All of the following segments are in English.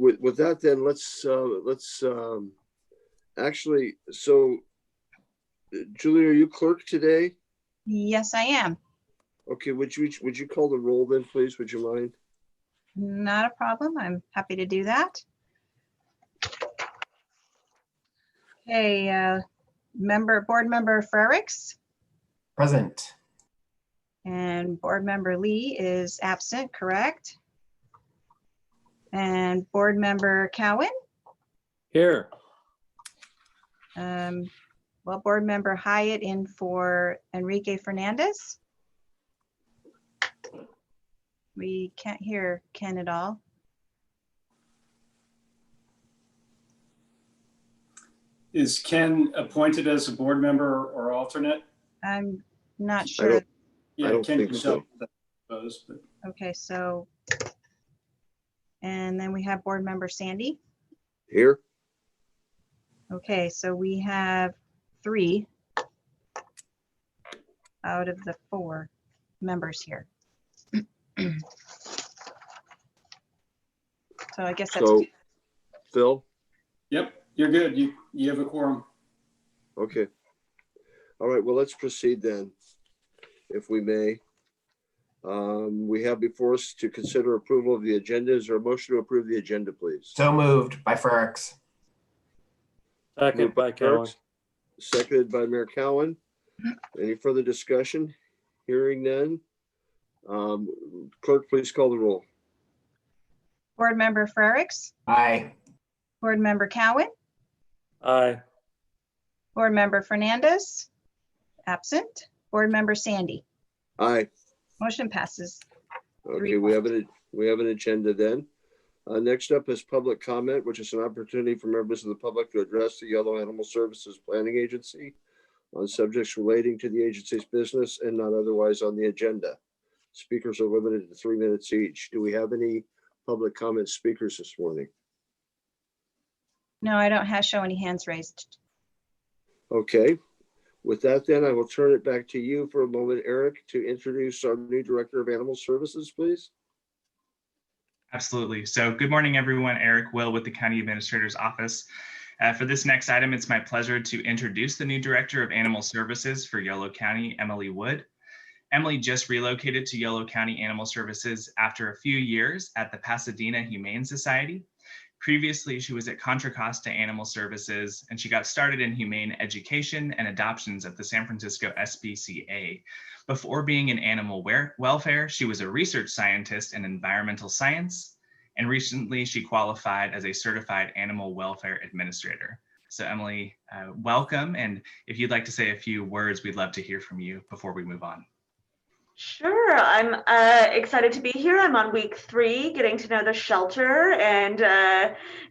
with that, then let's actually. So, Julie, are you clerk today? Yes, I am. Okay. Would you call the roll then, please? Would you mind? Not a problem. I'm happy to do that. Okay, board member Frericks. Present. And board member Lee is absent, correct? And board member Cowan. Here. Well, board member Hyatt in for Enrique Fernandez. We can't hear Ken at all. Is Ken appointed as a board member or alternate? I'm not sure. I don't Ken think can so. help with that, I suppose, but Okay, so, and then we have board member Sandy. Here. Okay, so we have 3 out of the 4 members here. So I guess that's So, Phil. yep, you're good. You have a quorum. Okay. All right. Well, let's proceed then, if we may. We have before us to consider approval of the agenda. Is there a motion to approve the agenda, please? So moved by Frericks. Second Moved by Cowan. Frericks, seconded by Mayor Cowan. Any further discussion? Hearing none. Clerk, please call the roll. board member Frericks, Aye. board member Cowan, Aye. board member Fernandez, absent, board member Sandy. Aye. Motion passes. Okay, we have an agenda then. Next up is public comment, which is an opportunity for members of the public to address the Yolo Animal Services Planning Agency on subjects relating to the agency's business and not otherwise on the agenda. Speakers are limited to 3 minutes each. Do we have any public comment speakers this morning? No, I don't show any hands raised. Okay. With that, then I will turn it back to you for a moment, Eric, to introduce our new Director of Animal Services, please. Absolutely. So good morning, everyone. Eric Will with the County Administrator's Office. For this next item, it's my pleasure to introduce the new Director of Animal Services for Yolo County, Emily Wood. Emily just relocated to Yolo County Animal Services after a few years at the Pasadena Humane Society. Previously, she was at Contra Costa Animal Services, and she got started in humane education and adoptions at the San Francisco SPCA. Before being in animal welfare, she was a research scientist in environmental science, and recently she qualified as a certified animal welfare administrator. So Emily, welcome, and if you'd like to say a few words, we'd love to hear from you before we move on. Sure, I'm excited to be here. I'm on week 3, getting to know the shelter and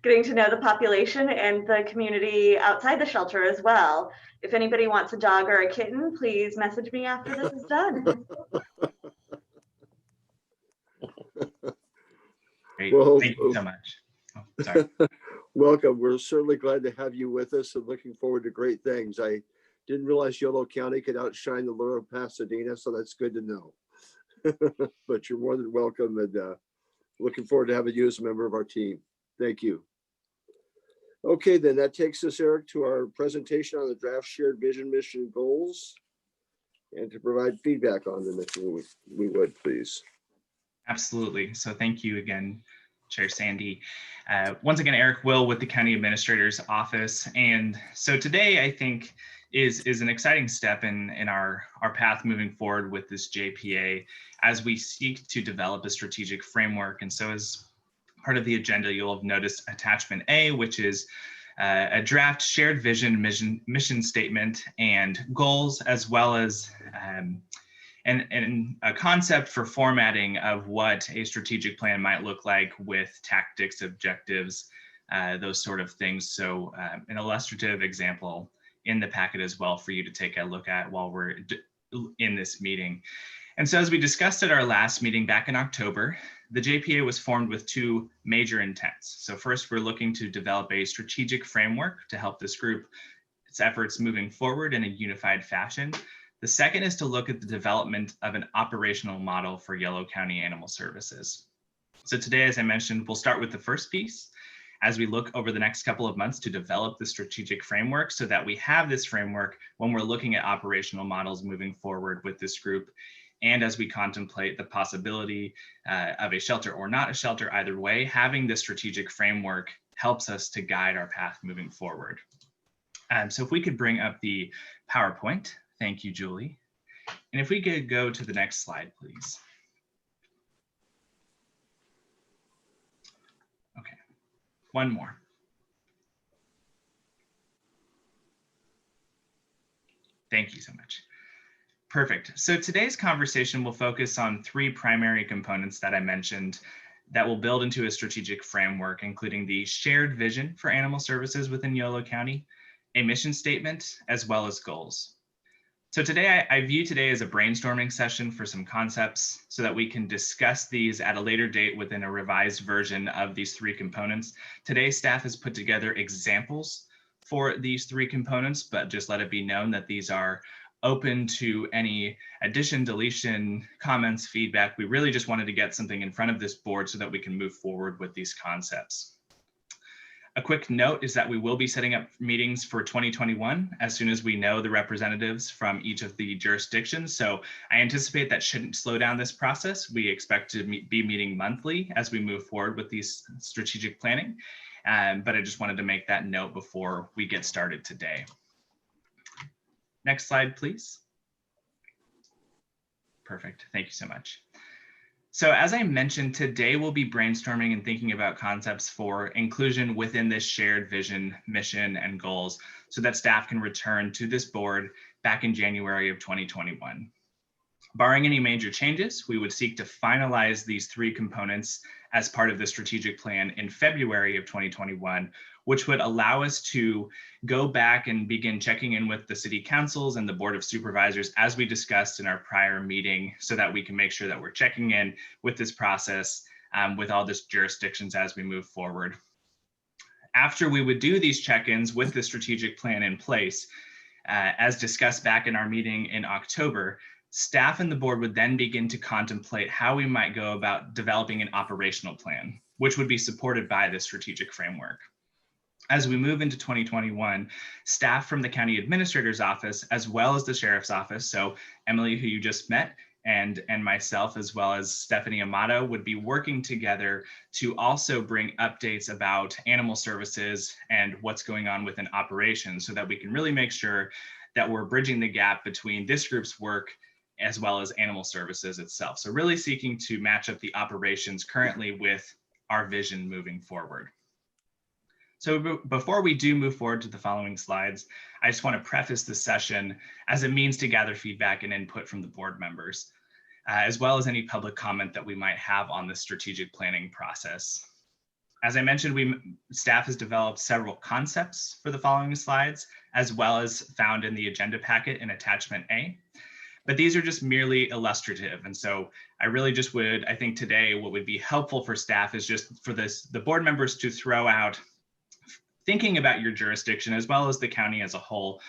getting to know the population and the community outside the shelter as well. If anybody wants a dog or a kitten, please message me after this is done. Great, Well, thank you so much. Oh, sorry. Welcome. We're certainly glad to have you with us and looking forward to great things. I didn't realize Yolo County could outshine the lure of Pasadena, so that's good to know. But you're more than welcome, and looking forward to having you as a member of our team. Thank you. Okay, then that takes us, Eric, to our presentation on the draft shared vision, mission, goals, and to provide feedback on them, if we would, please. Absolutely. So thank you again, Chair Sandy. Once again, Eric Will with the County Administrator's Office. And so today, I think, is an exciting step in our path moving forward with this JPA as we seek to develop a strategic framework. And so as part of the agenda, you'll have noticed attachment A, which is a draft shared vision, mission statement and goals, as well as and a concept for formatting of what a strategic plan might look like with tactics, objectives, those sort of things. So an illustrative example in the packet as well for you to take a look at while we're in this meeting. And so as we discussed at our last meeting back in October, the JPA was formed with 2 major intents. So first, we're looking to develop a strategic framework to help this group, its efforts moving forward in a unified fashion. The second is to look at the development of an operational model for Yolo County Animal Services. So today, as I mentioned, we'll start with the first piece as we look over the next couple of months to develop the strategic framework so that we have this framework when we're looking at operational models moving forward with this group. And as we contemplate the possibility of a shelter or not a shelter, either way, having this strategic framework helps us to guide our path moving forward. So if we could bring up the PowerPoint, thank you, Julie. And if we could go to the next slide, please. Okay, one more. Thank you so much. Perfect. So today's conversation will focus on three primary components that I mentioned that will build into a strategic framework, including the shared vision for animal services within Yolo County, a mission statement, as well as goals. So today, I view today as a brainstorming session for some concepts so that we can discuss these at a later date within a revised version of these three components. Today, staff has put together examples for these three components, but just let it be known that these are open to any addition, deletion, comments, feedback. We really just wanted to get something in front of this board so that we can move forward with these concepts. A quick note is that we will be setting up meetings for 2021 as soon as we know the representatives from each of the jurisdictions. So I anticipate that shouldn't slow down this process. We expect to be meeting monthly as we move forward with these strategic planning. But I just wanted to make that note before we get started today. Next slide, please. Perfect. Thank you so much. So as I mentioned, today we'll be brainstorming and thinking about concepts for inclusion within this shared vision, mission, and goals so that staff can return to this board back in January of 2021. Barring any major changes, we would seek to finalize these three components as part of the strategic plan in February of 2021, which would allow us to go back and begin checking in with the city councils and the board of supervisors as we discussed in our prior meeting so that we can make sure that we're checking in with this process with all these jurisdictions as we move forward. After we would do these check-ins with the strategic plan in place, as discussed back in our meeting in October, staff and the board would then begin to contemplate how we might go about developing an operational plan, which would be supported by this strategic framework. As we move into 2021, staff from the county administrator's office, as well as the sheriff's office, so Emily, who you just met, and myself, as well as Stephanie Amato, would be working together to also bring updates about animal services and what's going on within operations so that we can really make sure that we're bridging the gap between this group's work as well as animal services itself. So really seeking to match up the operations currently with our vision moving forward. So before we do move forward to the following slides, I just want to preface this session as a means to gather feedback and input from the board members, as well as any public comment that we might have on the strategic planning process. As I mentioned, staff has developed several concepts for the following slides, as well as found in the agenda packet in attachment A. But these are just merely illustrative. And so I really just would, I think today, what would be helpful for staff is just for the board members to throw out, thinking about your jurisdiction as well as the county as a whole,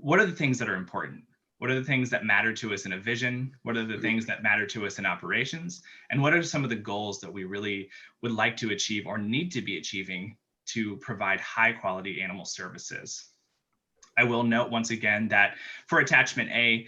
what are the things that are important? What are the things that matter to us in a vision? What are the things that matter to us in operations? And what are some of the goals that we really would like to achieve or need to be achieving to provide high quality animal services? I will note once again that for attachment A,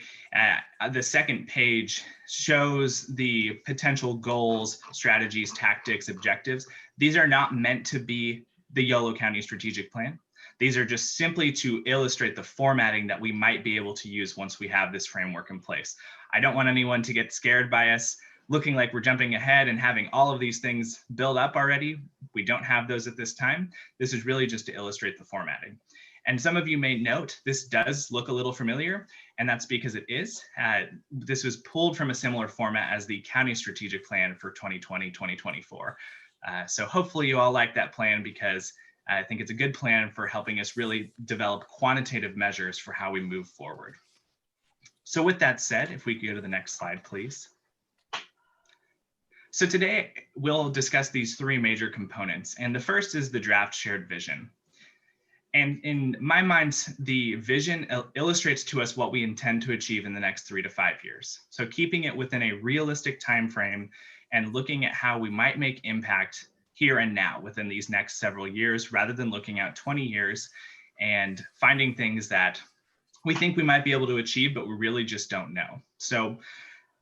the second page shows the potential goals, strategies, tactics, objectives. These are not meant to be the Yolo County strategic plan. These are just simply to illustrate the formatting that we might be able to use once we have this framework in place. I don't want anyone to get scared by us looking like we're jumping ahead and having all of these things built up already. We don't have those at this time. This is really just to illustrate the formatting. And some of you may note this does look a little familiar, and that's because it is. This was pulled from a similar format as the county strategic plan for 2020-2024. So hopefully you all like that plan because I think it's a good plan for helping us really develop quantitative measures for how we move forward. So with that said, if we could go to the next slide, please. So today we'll discuss these three major components, and the first is the draft shared vision. And in my mind, the vision illustrates to us what we intend to achieve in the next 3 to 5 years. So keeping it within a realistic time frame and looking at how we might make impact here and now within these next several years, rather than looking out 20 years and finding things that we think we might be able to achieve, but we really just don't know. So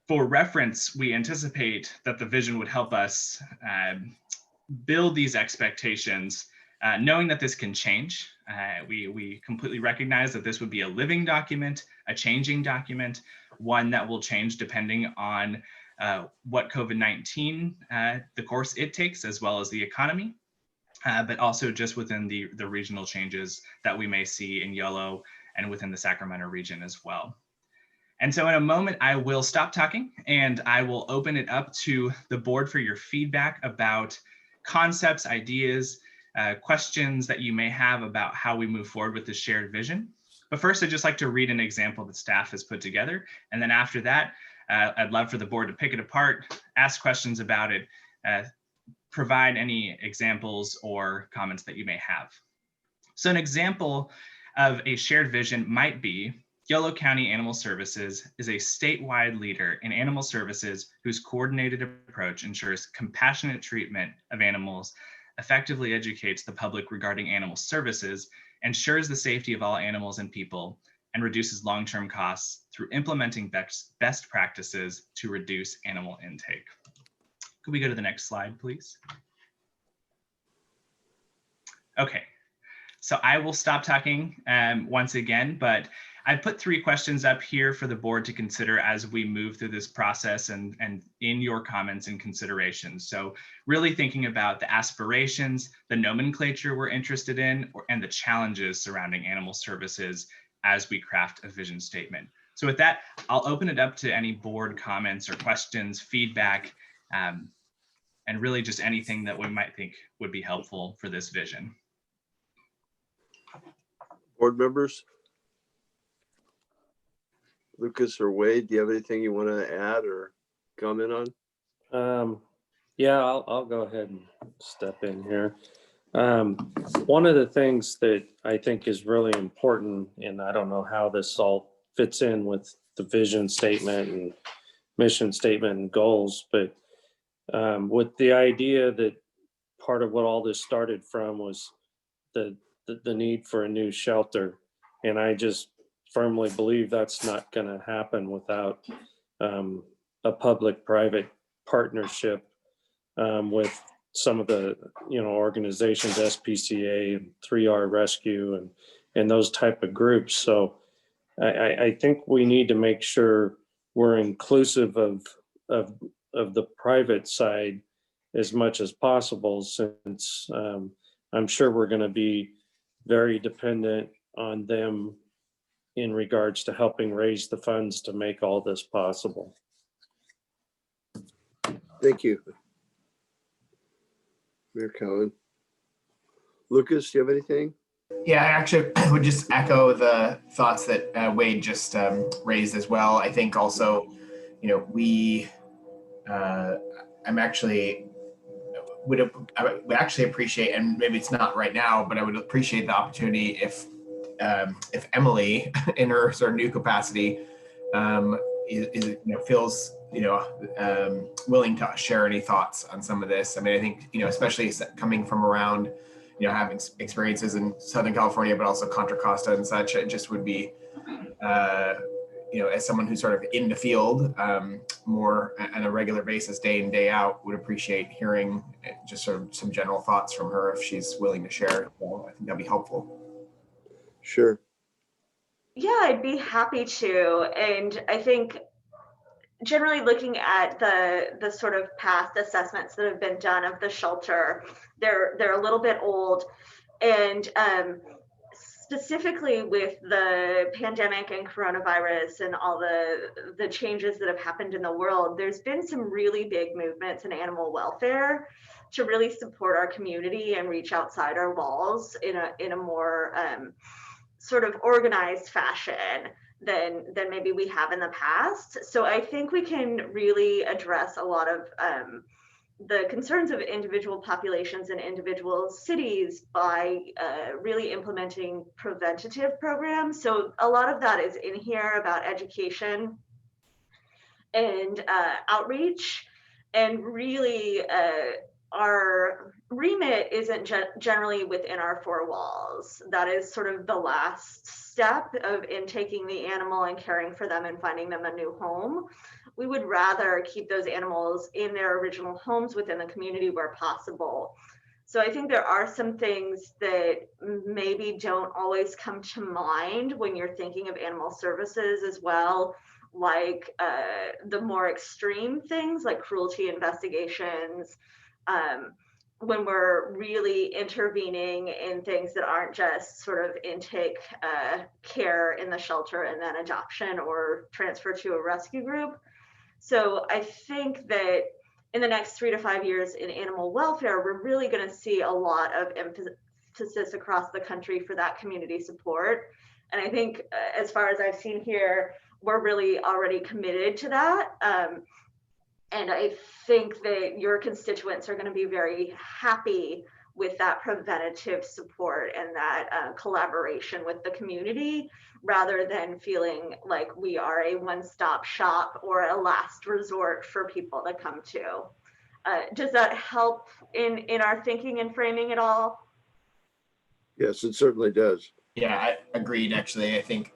for reference, we anticipate that the vision would help us build these expectations, knowing that this can change. We completely recognize that this would be a living document, a changing document, one that will change depending on what COVID-19, the course it takes, as well as the economy, but also just within the regional changes that we may see in Yolo and within the Sacramento region as well. And so in a moment, I will stop talking and I will open it up to the board for your feedback about concepts, ideas, questions that you may have about how we move forward with this shared vision. But first, I'd just like to read an example that staff has put together. And then after that, I'd love for the board to pick it apart, ask questions about it, provide any examples or comments that you may have. So an example of a shared vision might be Yolo County Animal Services is a statewide leader in animal services whose coordinated approach ensures compassionate treatment of animals, effectively educates the public regarding animal services, ensures the safety of all animals and people, and reduces long-term costs through implementing best practices to reduce animal intake. Could we go to the next slide, please? Okay, so I will stop talking once again, but I put 3 questions up here for the board to consider as we move through this process and in your comments and considerations. So really thinking about the aspirations, the nomenclature we're interested in, and the challenges surrounding animal services as we craft a vision statement. So with that, I'll open it up to any board comments or questions, feedback, and really just anything that we might think would be helpful for this vision. Board members? Lucas or Wade, do you have anything you want to add or comment on? Yeah, I'll go ahead and step in here. One of the things that I think is really important, and I don't know how this all fits in with the vision statement and mission statement and goals, but with the idea that part of what all this started from was the need for a new shelter. And I just firmly believe that's not going to happen without a public-private partnership with some of the organizations, SPCA, 3R Rescue, and those type of groups. So I think we need to make sure we're inclusive of the private side as much as possible, since I'm sure we're going to be very dependent on them in regards to helping raise the funds to make all this possible. Thank you, Mayor Cowan. Lucas, do you have anything? Yeah, I actually would just echo the thoughts that Wade just raised as well. I think also, I'm actually would actually appreciate, and maybe it's not right now, but I would appreciate the opportunity if Emily, in her sort of new capacity, feels willing to share any thoughts on some of this. I mean, I think especially coming from around having experiences in Southern California, but also Contra Costa and such, it just would be as someone who's sort of in the field more on a regular basis, day in, day out, would appreciate hearing just sort of some general thoughts from her if she's willing to share. So I think that'd be helpful. Sure. Yeah, I'd be happy to. And I think generally looking at the sort of past assessments that have been done of the shelter, they're a little bit old. And specifically with the pandemic and coronavirus and all the changes that have happened in the world, there's been some really big movements in animal welfare to really support our community and reach outside our walls in a more sort of organized fashion than maybe we have in the past. So I think we can really address a lot of the concerns of individual populations and individual cities by really implementing preventative programs. So a lot of that is in here about education and outreach. And really, our remit isn't generally within our four walls. That is sort of the last step in taking the animal and caring for them and finding them a new home. We would rather keep those animals in their original homes within the community where possible. So I think there are some things that maybe don't always come to mind when you're thinking of animal services as well, like the more extreme things like cruelty investigations, when we're really intervening in things that aren't just sort of intake care in the shelter and then adoption or transfer to a rescue group. So I think that in the next 3 to 5 years in animal welfare, we're really going to see a lot of emphasis across the country for that community support. And I think as far as I've seen here, we're really already committed to that. And I think that your constituents are going to be very happy with that preventative support and that collaboration with the community, rather than feeling like we are a one-stop shop or a last resort for people to come to. Does that help in our thinking and framing at all? Yes, it certainly does. Yeah, I agreed. Actually, I think,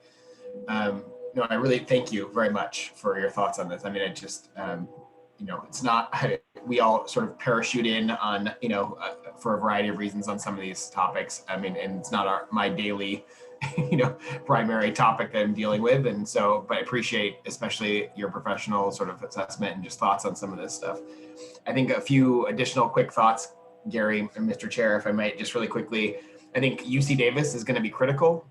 no, I really thank you very much for your thoughts on this. I mean, I just, it's not, we all sort of parachute in on, for a variety of reasons on some of these topics. I mean, and it's not my daily, primary topic that I'm dealing with. And so, but I appreciate especially your professional sort of assessment and just thoughts on some of this stuff. I think a few additional quick thoughts, Gary and Mr. Chair, if I might, just really quickly. I think UC Davis is going to be critical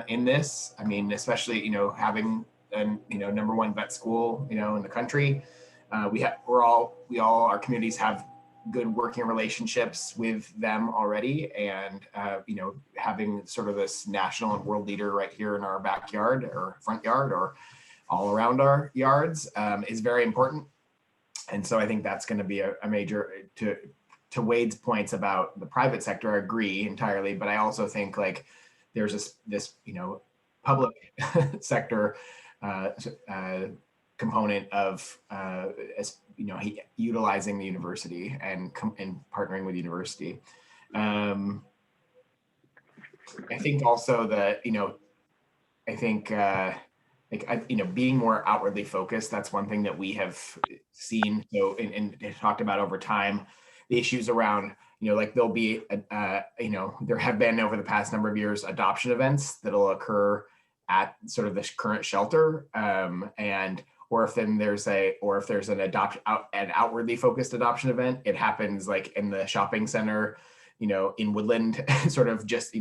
in this. I mean, especially, having an, #1 vet school, in the country. Our communities have good working relationships with them already. And, having sort of this national and world leader right here in our backyard or front yard or all around our yards is very important. And so I think that's going to be a major, to Wade's points about the private sector, I agree entirely, but I also think like there's this public sector component of utilizing the university and partnering with the university. I think also that being more outwardly focused, that's one thing that we have seen and talked about over time. The issues around, there'll be, there have been over the past number of years adoption events that'll occur at sort of this current shelter, or if there's an outwardly focused adoption event, it happens like in the shopping center, in Woodland, sort of just,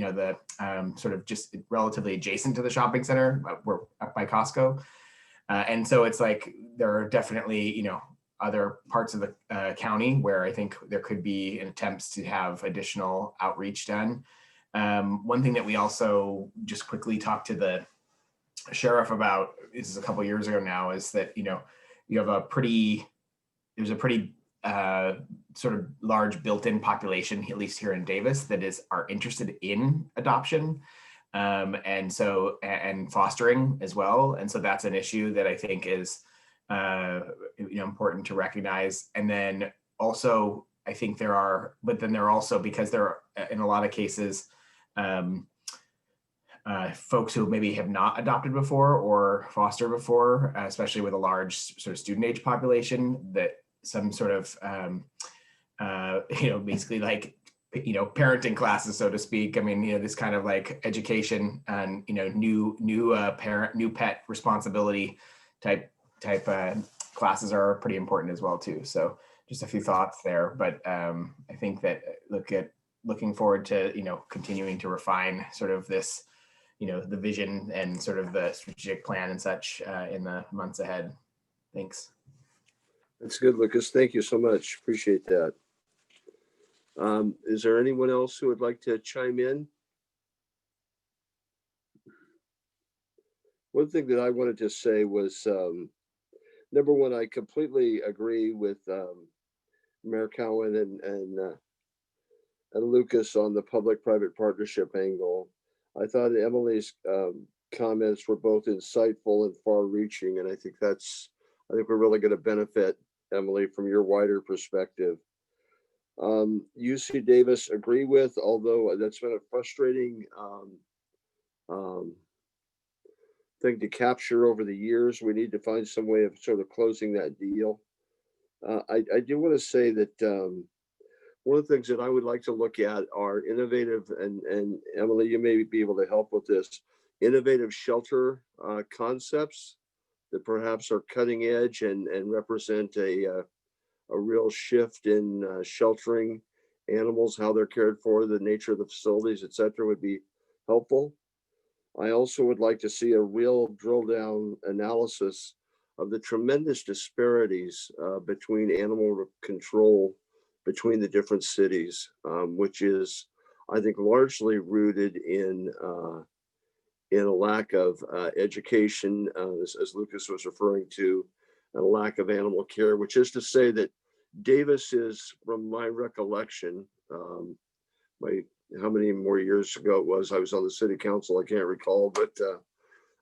just relatively adjacent to the shopping center. We're up by Costco. And so it's like, there are definitely, other parts of the county where I think there could be attempts to have additional outreach done. One thing that we also just quickly talked to the sheriff about, this is a couple of years ago now, is that, you have there's a pretty sort of large built-in population, at least here in Davis, that are interested in adoption and fostering as well. And so that's an issue that I think is important to recognize. And then also, I think there are also, because there are in a lot of cases, folks who maybe have not adopted before or fostered before, especially with a large sort of student age population, that some sort of, basically like, parenting classes, so to speak. I mean, this kind of like education and, new pet responsibility type classes are pretty important as well too. So just a few thoughts there, but I think that looking forward to, continuing to refine sort of this, the vision and sort of the strategic plan and such in the months ahead. Thanks. That's good, Lucas. Thank you so much. Appreciate that. Is there anyone else who would like to chime in? One thing that I wanted to say was, number one, I completely agree with Mayor Cowan and Lucas on the public-private partnership angle. I thought Emily's comments were both insightful and far-reaching, and I think we're really going to benefit Emily, from your wider perspective. UC Davis agree with, although that's been a frustrating thing to capture over the years. We need to find some way of sort of closing that deal. I do want to say that one of the things that I would like to look at are innovative, and Emily, you may be able to help with this, innovative shelter concepts that perhaps are cutting edge and represent a real shift in sheltering animals, how they're cared for, the nature of the facilities, et cetera, would be helpful. I also would like to see a real drill down analysis of the tremendous disparities between animal control between the different cities, which is, I think, largely rooted in a lack of education, as Lucas was referring to, and a lack of animal care, which is to say that Davis is, from my recollection, how many more years ago it was, I was on the city council, I can't recall, but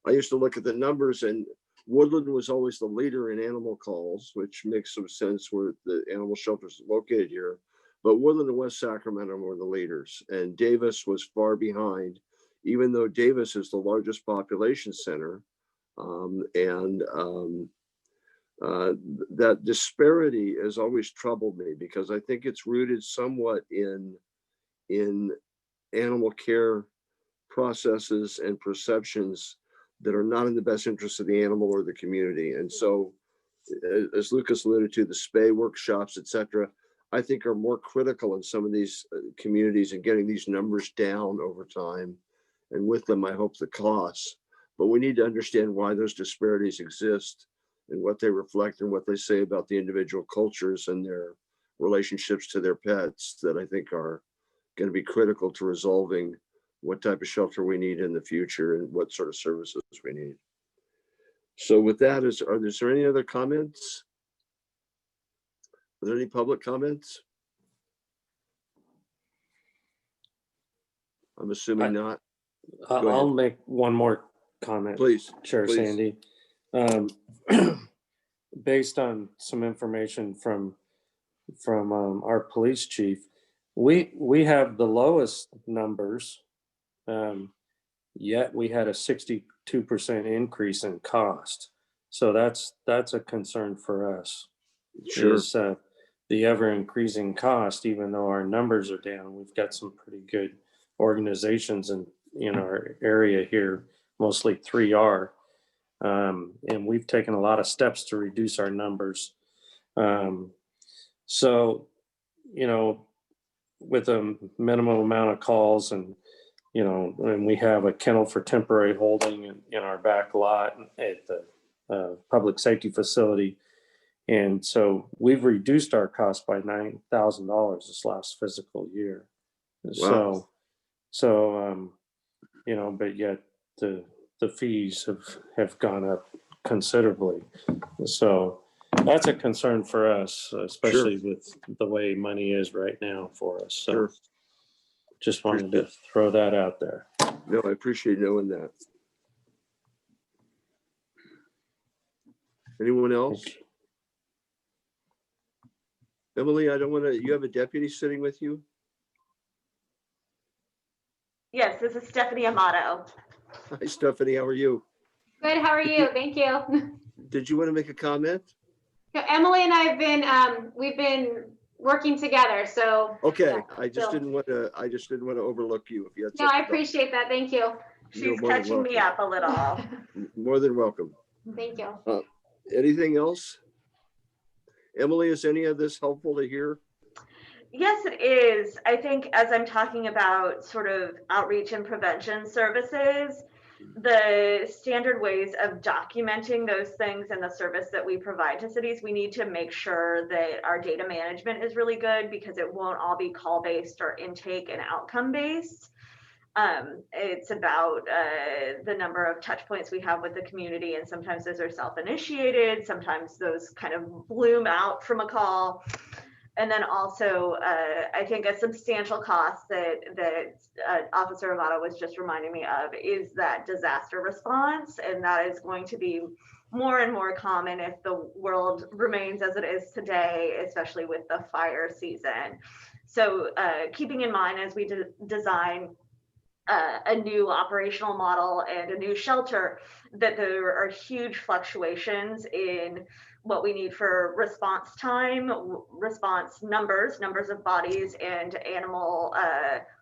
I used to look at the numbers, and Woodland was always the leader in animal calls, which makes some sense where the animal shelters are located here. But Woodland and West Sacramento were the leaders, and Davis was far behind, even though Davis is the largest population center. That disparity has always troubled me, because I think it's rooted somewhat in animal care processes and perceptions that are not in the best interest of the animal or the community. And so, as Lucas alluded to, the spay workshops, et cetera, I think are more critical in some of these communities and getting these numbers down over time. And with them, I hope the costs. But we need to understand why those disparities exist and what they reflect and what they say about the individual cultures and their relationships to their pets, that I think are going to be critical to resolving what type of shelter we need in the future and what sort of services we need. So with that, is there any other comments? Are there any public comments? I'm assuming not. I'll make one more comment, Please, Chair please. Sandy. Based on some information from our police chief, we have the lowest numbers, yet we had a 62% increase in cost. So that's a concern for us. Sure. Is the ever increasing cost, even though our numbers are down. We've got some pretty good organizations in our area here, mostly 3R. And we've taken a lot of steps to reduce our numbers. So, with a minimum amount of calls, and we have a kennel for temporary holding in our back lot at the public safety facility. And so we've reduced our cost by $9,000 this last fiscal year. Wow. So, but yet the fees have gone up considerably. So that's a concern for us, especially with the way money is right now for us. So just wanted to throw that out there. No, I appreciate knowing that. Anyone else? Emily, I don't want to, you have a deputy sitting with you? Yes, this is Stephanie Amato. Hi, Stephanie, how are you? Good, how are you? Thank you. Did you want to make a comment? No, Emily and I have been, we've been working together, so. Okay, yeah, I just didn't want to overlook you if you had No, I something. appreciate that. Thank you. You're She's more than catching me welcome. up a little. More than welcome. Thank you. Anything else? Emily, is any of this helpful to hear? Yes, it is. I think as I'm talking about sort of outreach and prevention services, the standard ways of documenting those things and the service that we provide to cities, we need to make sure that our data management is really good, because it won't all be call-based or intake and outcome-based. It's about the number of touch points we have with the community, and sometimes those are self-initiated, sometimes those kind of bloom out from a call. And then also, I think a substantial cost that Officer Amato was just reminding me of is that disaster response, and that is going to be more and more common if the world remains as it is today, especially with the fire season. So keeping in mind as we design a new operational model and a new shelter, that there are huge fluctuations in what we need for response time, response numbers of bodies, and animal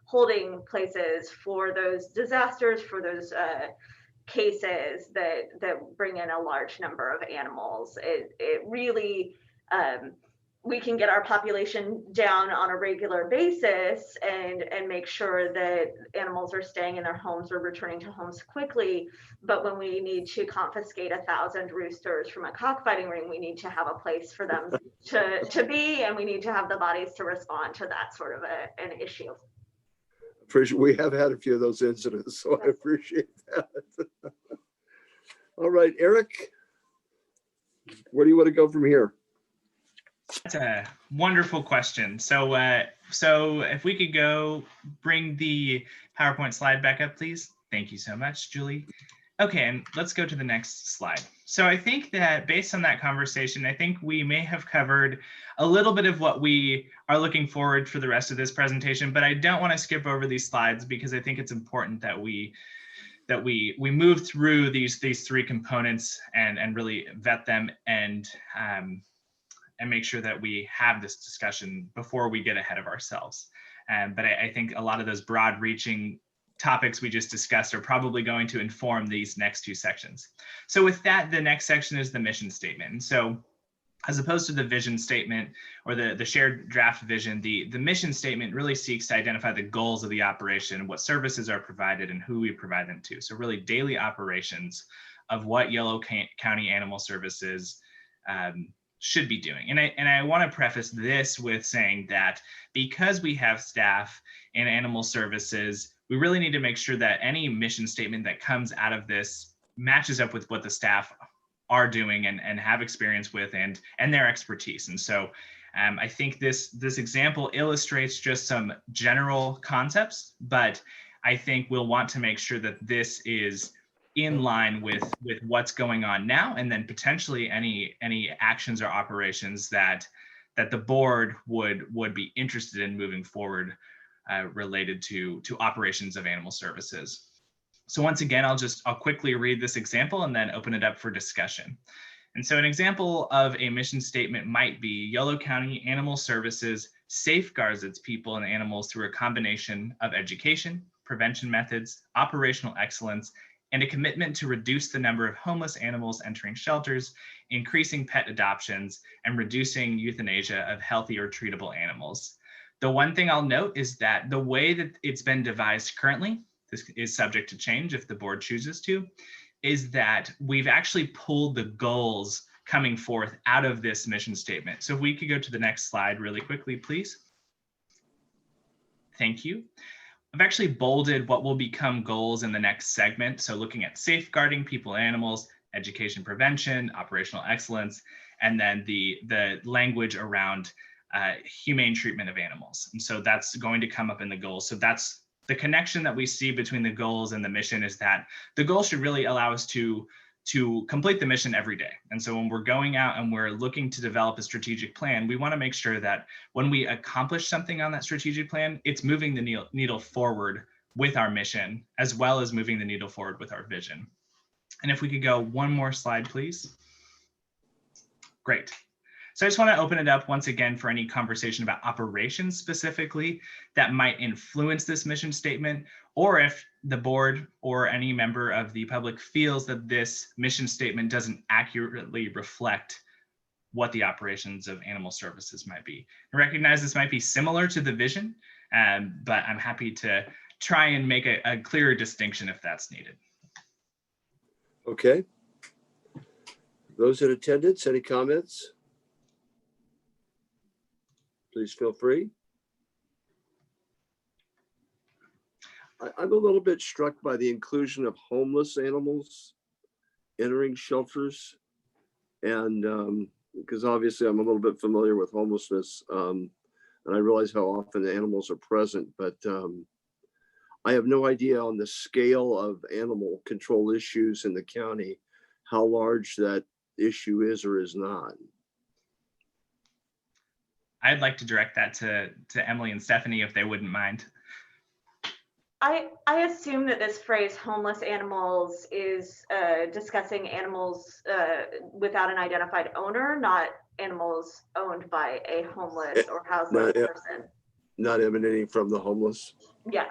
holding places for those disasters, for those cases that bring in a large number of animals. It really, we can get our population down on a regular basis and make sure that animals are staying in their homes or returning to homes quickly. But when we need to confiscate 1,000 roosters from a cockfighting ring, we need to have a place for them to be, and we need to have the bodies to respond to that sort of an issue. We have had a few of those incidents, so I appreciate that. All right, Eric, where do you want to go from here? That's a wonderful question. So if we could go bring the PowerPoint slide back up, please. Thank you so much, Julie. Okay, and let's go to the next slide. So I think that based on that conversation, I think we may have covered a little bit of what we are looking forward for the rest of this presentation, but I don't want to skip over these slides because I think it's important that we move through these three components and really vet them and make sure that we have this discussion before we get ahead of ourselves. But I think a lot of those broad reaching topics we just discussed are probably going to inform these next two sections. So with that, the next section is the mission statement. And so as opposed to the vision statement or the shared draft vision, the mission statement really seeks to identify the goals of the operation, what services are provided and who we provide them to. So really daily operations of what Yolo County Animal Services should be doing. And I want to preface this with saying that because we have staff in animal services, we really need to make sure that any mission statement that comes out of this matches up with what the staff are doing and have experience with and their expertise. And so I think this example illustrates just some general concepts, but I think we'll want to make sure that this is in line with what's going on now, and then potentially any actions or operations that the board would be interested in moving forward related to operations of animal services. So once again, I'll quickly read this example and then open it up for discussion. And so an example of a mission statement might be Yolo County Animal Services safeguards its people and animals through a combination of education, prevention methods, operational excellence, and a commitment to reduce the number of homeless animals entering shelters, increasing pet adoptions, and reducing euthanasia of healthy or treatable animals. The one thing I'll note is that the way that it's been devised currently, this is subject to change if the board chooses to, is that we've actually pulled the goals coming forth out of this mission statement. So if we could go to the next slide really quickly, please. Thank you. I've actually bolded what will become goals in the next segment. So looking at safeguarding people and animals, education prevention, operational excellence, and then the language around humane treatment of animals. And so that's going to come up in the goals. So that's the connection that we see between the goals and the mission, is that the goal should really allow us to complete the mission every day. And so when we're going out and we're looking to develop a strategic plan, we want to make sure that when we accomplish something on that strategic plan, it's moving the needle forward with our mission, as well as moving the needle forward with our vision. And if we could go one more slide, please. Great. So I just want to open it up once again for any conversation about operations specifically that might influence this mission statement, or if the board or any member of the public feels that this mission statement doesn't accurately reflect what the operations of animal services might be. I recognize this might be similar to the vision, but I'm happy to try and make a clearer distinction if that's needed. Okay. Those in attendance, any comments? Please feel free. I'm a little bit struck by the inclusion of homeless animals entering shelters. And because obviously I'm a little bit familiar with homelessness, and I realize how often the animals are present, but I have no idea on the scale of animal control issues in the county, how large that issue is or is not. I'd like to direct that to Emily and Stephanie if they wouldn't mind. I assume that this phrase homeless animals is discussing animals without an identified owner, not animals owned by a homeless or houseless person. Not emanating from the homeless. Yeah.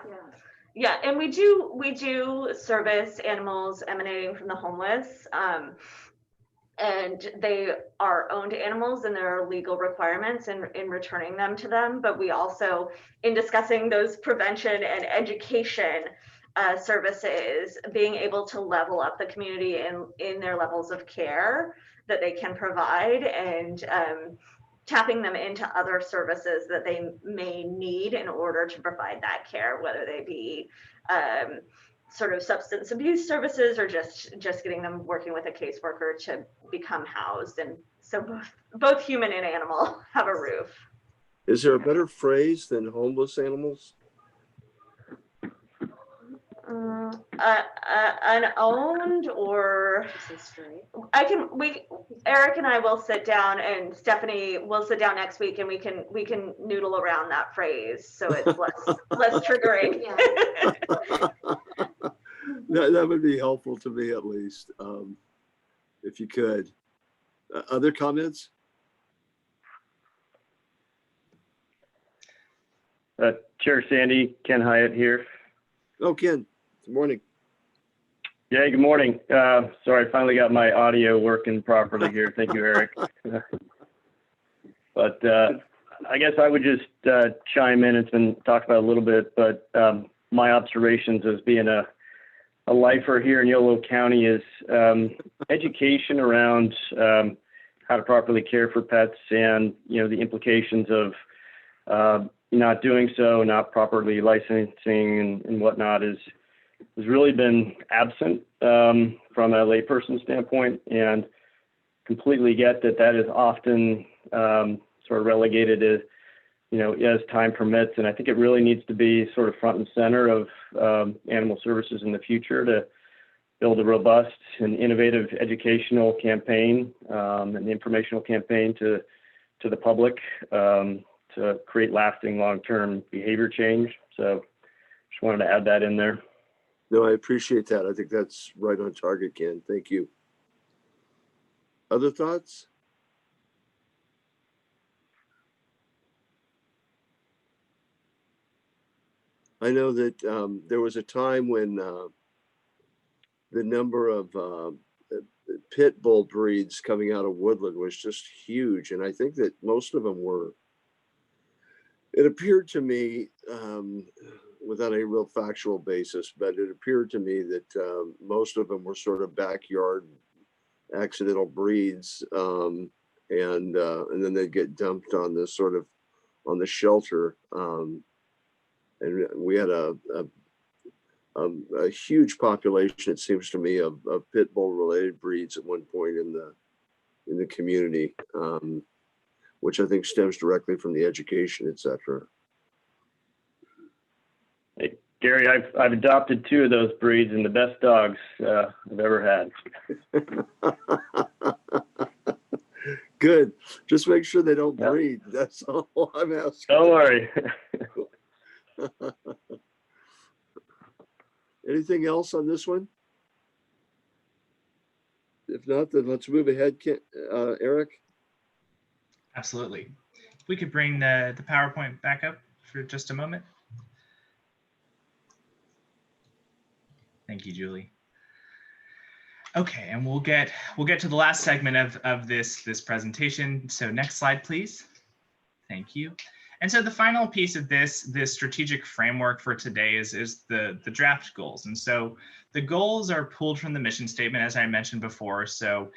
Yeah, and we do service animals emanating from the homeless. And they are owned animals and there are legal requirements in returning them to them. But we also, in discussing those prevention and education services, being able to level up the community in their levels of care that they can provide, and tapping them into other services that they may need in order to provide that care, whether they be sort of substance abuse services or just getting them working with a caseworker to become housed. And so both human and animal have a roof. Is there a better phrase than homeless animals? Unowned, or Eric and I will sit down, and Stephanie will sit down next week, and we can noodle around that phrase so it's less triggering. That would be helpful to me, at least, if you could. Other comments? Chair Sandy, Ken Hyatt here. Oh, Ken, good morning. Yeah, good morning. Sorry, I finally got my audio working properly here. Thank you, Eric. But I guess I would just chime in. It's been talked about a little bit, but my observations as being a lifer here in Yolo County is education around how to properly care for pets, and the implications of not doing so, not properly licensing and whatnot has really been absent from a layperson standpoint, and completely get that is often sort of relegated as as time permits. And I think it really needs to be sort of front and center of animal services in the future to build a robust and innovative educational campaign and informational campaign to the public to create lasting long-term behavior change. So just wanted to add that in there. No, I appreciate that. I think that's right on target, Ken. Thank you. Other thoughts? I know that there was a time when the number of pit bull breeds coming out of Woodland was just huge. And I think that most of them were, it appeared to me, without a real factual basis, but it appeared to me that most of them were sort of backyard accidental breeds, and then they'd get dumped on this sort of on the shelter, and we had a huge population, it seems to me, of pit bull related breeds at one point in the community, which I think stems directly from the education, etc. Hey, Gary, I've adopted 2 of those breeds, and the best dogs I've ever had. Good. Just make sure they don't breed. That's all I'm asking. Don't worry. Anything else on this one? If not, then let's move ahead. Eric? Absolutely. If we could bring the PowerPoint back up for just a moment. Thank you, Julie. Okay, and we'll get to the last segment of this presentation. So next slide, please. Thank you. And so the final piece of this strategic framework for today is the draft goals. And so the goals are pulled from the mission statement, as I mentioned before. So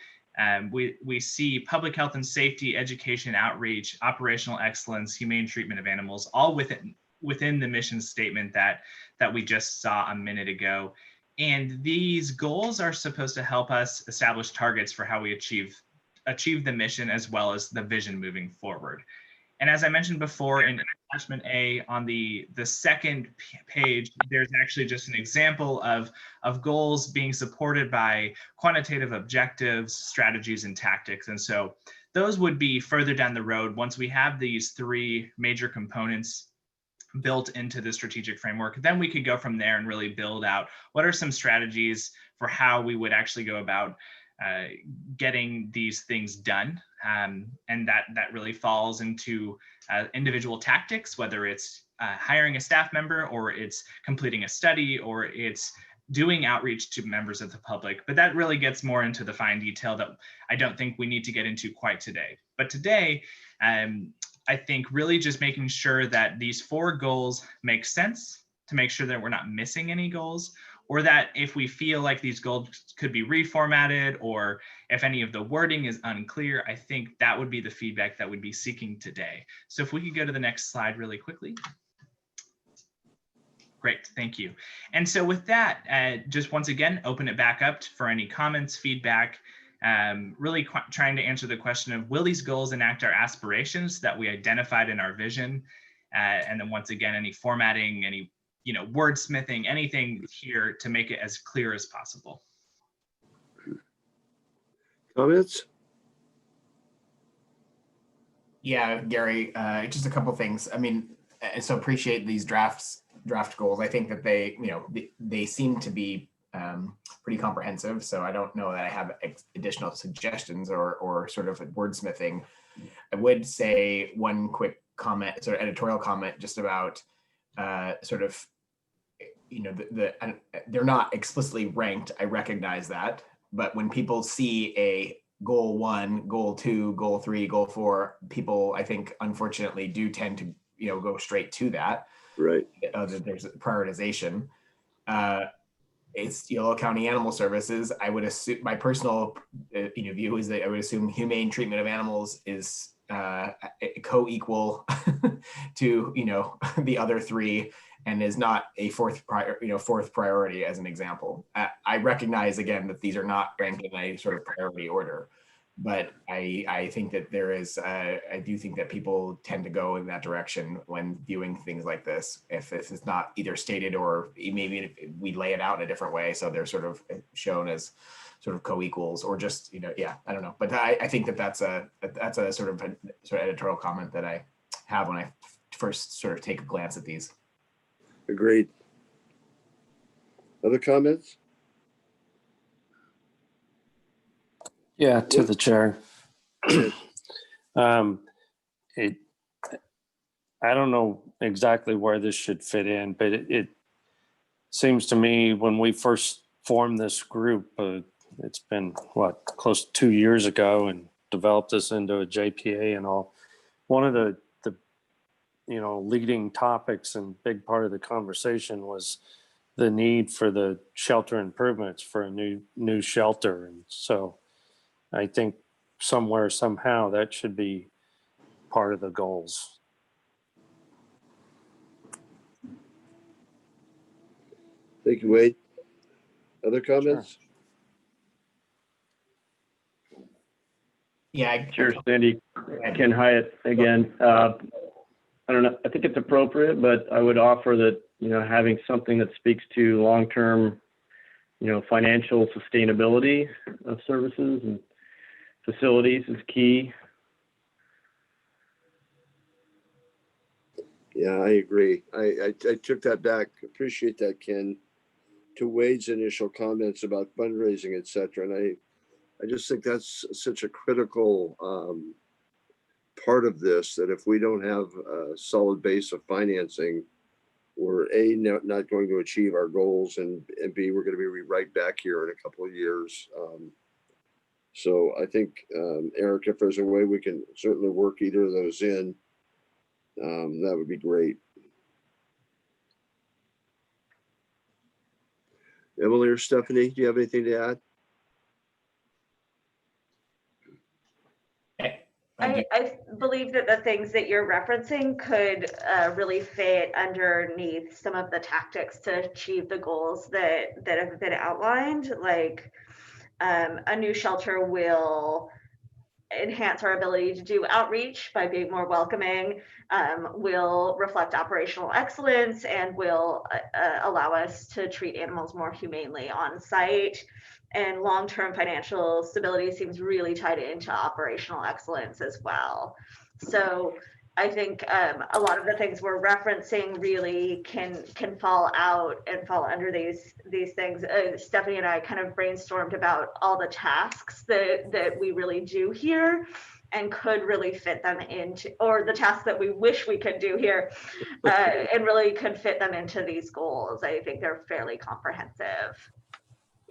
we see public health and safety, education, outreach, operational excellence, humane treatment of animals, all within the mission statement that we just saw a minute ago. And these goals are supposed to help us establish targets for how we achieve the mission, as well as the vision moving forward. And as I mentioned before, in attachment A on the second page, there's actually just an example of goals being supported by quantitative objectives, strategies, and tactics. And so those would be further down the road once we have these three major components built into the strategic framework. Then we could go from there and really build out what are some strategies for how we would actually go about getting these things done. And that really falls into individual tactics, whether it's hiring a staff member, or it's completing a study, or it's doing outreach to members of the public. But that really gets more into the fine detail that I don't think we need to get into quite today. But today, I think really just making sure that these 4 goals make sense, to make sure that we're not missing any goals, or that if we feel like these goals could be reformatted, or if any of the wording is unclear, I think that would be the feedback that we'd be seeking today. So if we could go to the next slide really quickly. Great, thank you. And so with that, just once again, open it back up for any comments, feedback, really trying to answer the question of, will these goals enact our aspirations that we identified in our vision? And then once again, any formatting, any wordsmithing, anything here to make it as clear as possible. Comments? Yeah, Gary, just a couple things. I mean, so appreciate these draft goals. I think that they seem to be pretty comprehensive. So I don't know that I have additional suggestions or sort of wordsmithing. I would say one quick comment, sort of editorial comment, just about sort of, they're not explicitly ranked. I recognize that, but when people see a goal 1, goal 2, goal 3, goal 4, people, I think, unfortunately, do tend to go straight to that. Right. There's a prioritization. It's Yolo County Animal Services. I would assume, my personal view is that I would assume humane treatment of animals is co-equal to the other 3, and is not a fourth priority, as an example. I recognize again that these are not ranked in a sort of priority order, but I think that there is, I do think that people tend to go in that direction when viewing things like this, if this is not either stated, or maybe we lay it out in a different way, so they're sort of shown as sort of co-equals, or just, yeah, I don't know. But I think that that's a sort of editorial comment that I have when I first sort of take a glance at these. Agreed. Other comments? Yeah, to the chair. I don't know exactly where this should fit in, but it seems to me when we first formed this group, it's been close to 2 years ago, and developed this into a JPA and all. One of the leading topics and big part of the conversation was the need for the shelter improvements for a new shelter. And so I think somewhere, somehow, that should be part of the goals. Thank you, Wade. Other comments? Sure. Yeah. Sure, Sandy. Ken Hyatt again. I don't know. I think it's appropriate, but I would offer that, having something that speaks to long-term, financial sustainability of services and facilities is key. Yeah, I agree. I took that back. Appreciate that, Ken. To Wade's initial comments about fundraising, et cetera. And I just think that's such a critical part of this, that if we don't have a solid base of financing, we're not going to achieve our goals, and B, we're going to be right back here in a couple of years. So I think, Eric, if there's a way we can certainly work either of those in, that would be great. Emily or Stephanie, do you have anything to add? I believe that the things that you're referencing could really fit underneath some of the tactics to achieve the goals that have been outlined. Like a new shelter will enhance our ability to do outreach by being more welcoming, will reflect operational excellence, and will allow us to treat animals more humanely on site. And long-term financial stability seems really tied into operational excellence as well. So I think a lot of the things we're referencing really can fall out and fall under these things. Stephanie and I kind of brainstormed about all the tasks that we really do here and could really fit them into, or the tasks that we wish we could do here, and really could fit them into these goals. I think they're fairly comprehensive.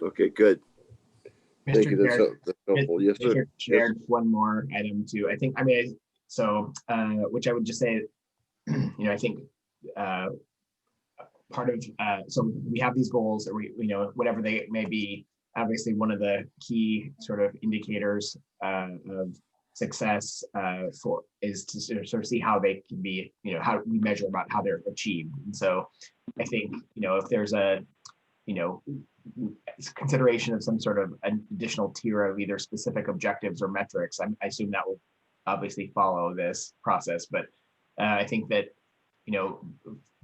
Okay, good. Thank you. That's Chair, helpful. Yes, sir. Chair, one more item too. I think, I mean, so, which I would just say, you know, I think part of, so we have these goals, or we, you know, whatever they may be. Obviously, one of the key sort of indicators of success for is to sort of see how they can be, you know, how we measure about how they're achieved. And so I think, you know, if there's a, you know, consideration of some sort of an additional tier of either specific objectives or metrics, I assume that will obviously follow this process. But I think that, you know,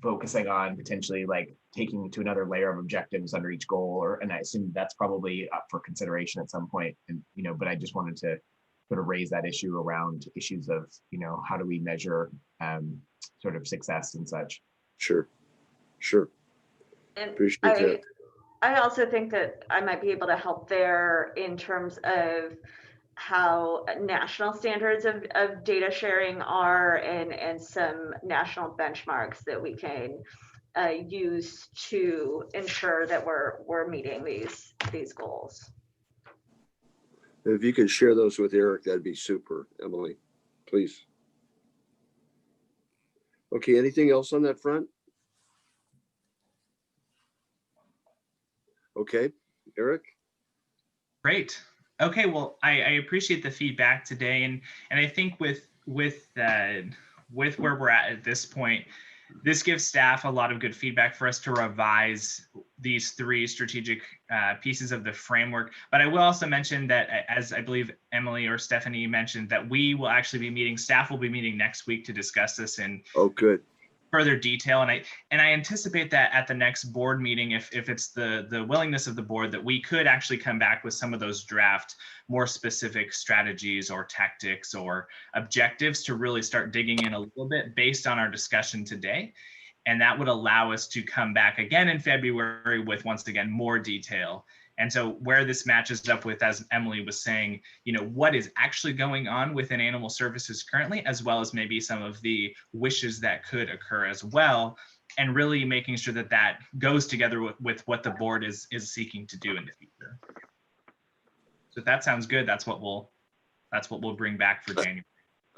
focusing on potentially like taking to another layer of objectives under each goal, or, and I assume that's probably up for consideration at some point. And, you know, but I just wanted to sort of raise that issue around issues of, you know, how do we measure sort of success and such. Sure. Sure. And Appreciate that. I also think that I might be able to help there in terms of how national standards of data sharing are, and some national benchmarks that we can use to ensure that we're meeting these goals. If you could share those with Eric, that'd be super, Emily, please. Okay, anything else on that front? Okay, Eric? Great. Okay, well, I appreciate the feedback today, and I think with where we're at this point, this gives staff a lot of good feedback for us to revise these 3 strategic pieces of the framework. But I will also mention that, as I believe Emily or Stephanie mentioned, that we will actually be meeting, staff will be meeting next week to discuss this in good. further detail. And I anticipate that at the next board meeting, if it's the willingness of the board, that we could actually come back with some of those draft, more specific strategies or tactics or objectives to really start digging in a little bit based on our discussion today. And that would allow us to come back again in February with, once again, more detail. And so where this matches up with, as Emily was saying, you know, what is actually going on within animal services currently, as well as maybe some of the wishes that could occur as well, and really making sure that that goes together with what the board is seeking to do in the future. So if that sounds good, that's what we'll bring back for January.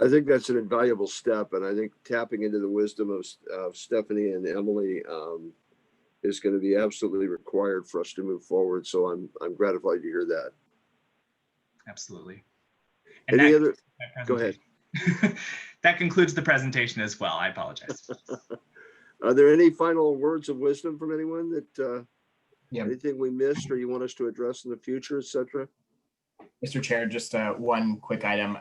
I think that's an invaluable step, and I think tapping into the wisdom of Stephanie and Emily is going to be absolutely required for us to move forward. So I'm gratified to hear that. Absolutely. And any other? Go ahead. That concludes the presentation as well. I apologize. Are there any final words of wisdom from anyone that anything we missed or you want us to address in the future, etc.? Mr. Chair, just one quick item.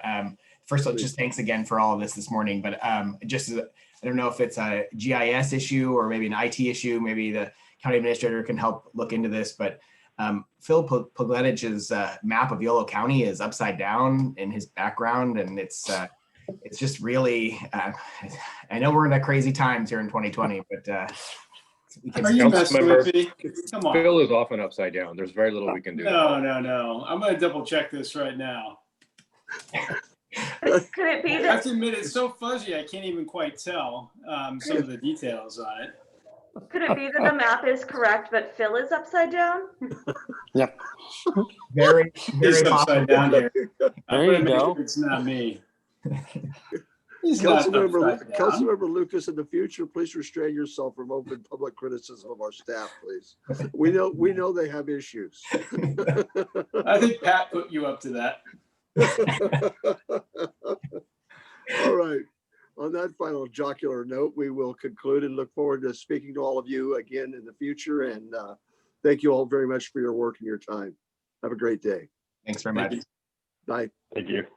First of all, just thanks again for all of this morning, but just I don't know if it's a GIS issue or maybe an IT issue, maybe the county administrator can help look into this, but Phil Pogletich's map of Yolo County is upside down in his background, and it's just really, I know we're in a crazy times here in 2020, but are you messing with me? Come on. Phil is often upside down. There's very little we can do. No. I'm going to double check this right now. Could it be I that? have to admit, it's so fuzzy, I can't even quite tell some of the details on it. Could it be that the map is correct, but Phil is upside down? Yeah. Very, He's very upside down here. I'm There going you to make go. sure it's not me. He's not upside down. Councilmember Lucas, in the future, please restrain yourself from open public criticism of our staff, please. We know they have issues. I think Pat put you up to that. All right. On that final jocular note, we will conclude and look forward to speaking to all of you again in the future. And thank you all very much for your work and your time. Have a great day. Thanks very much. Bye. Thank you.